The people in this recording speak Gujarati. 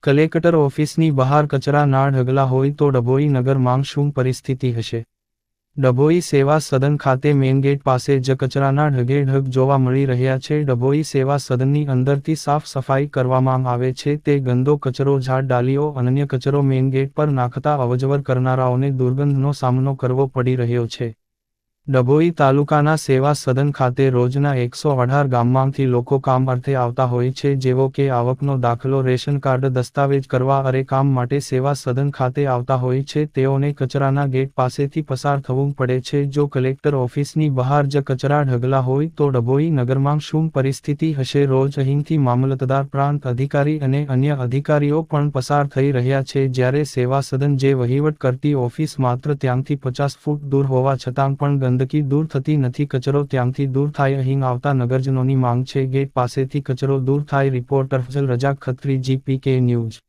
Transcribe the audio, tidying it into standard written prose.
કલેક્ટર ઓફિસની બહાર કચરાના ઢગલા હોય તો ડભોઈ નગરમાં શું પરિસ્થિતિ હશે? ડભોઈ સેવા સદન ખાતે મેઇન ગેટ પાસે જ કચરાના ઢગે ઢગ જોવા મળી રહ્યા છે. ડભોઈ સેવા સદનની અંદરથી સાફ સફાઈ કરવામાં આવે છે તે ગંદો કચરો, ઝાડ, ડાલીઓ, અન્ય કચરો મેઇન ગેટ પર નાખતા અવરજવર કરનારાઓને દુર્ગંધનો સામનો કરવો પડી રહ્યો છે. ડભોઈ તાલુકાના સેવા સદન ખાતે રોજના 118 ગામમાંથી લોકો કામ અર્થે આવતા હોય છે, જેવો કે આવકનો દાખલો, રેશન કાર્ડ, દસ્તાવેજ કરવા અરે કામ માટે સેવા સદન ખાતે આવતા હોય છે. તેઓને કચરાના ગેટ પાસેથી પસાર થવું પડે છે. જો કલેક્ટર ઓફિસની બહાર જ કચરા ઢગલા હોય તો ડભોઈ નગરમાં શું પરિસ્થિતિ હશે? રોજ અહીંથી મામલતદાર, પ્રાંત અધિકારી અને અન્ય અધિકારીઓ પણ પસાર થઈ રહ્યા છે, જ્યારે સેવા સદન જે વહીવટ કરતી ઓફિસ માત્ર ત્યાંથી 50 ફૂટ દૂર હોવા છતાં પણ ગંદકી દૂર થતી નથી. કચરો ત્યાંથી દૂર થાય, અહીં આવતા નગરજનોની માંગ છે ગેટ પાસેથી કચરો દૂર થાય. રિપોર્ટર ફઝલ રજા ખત્રી, GPK ન્યૂઝ.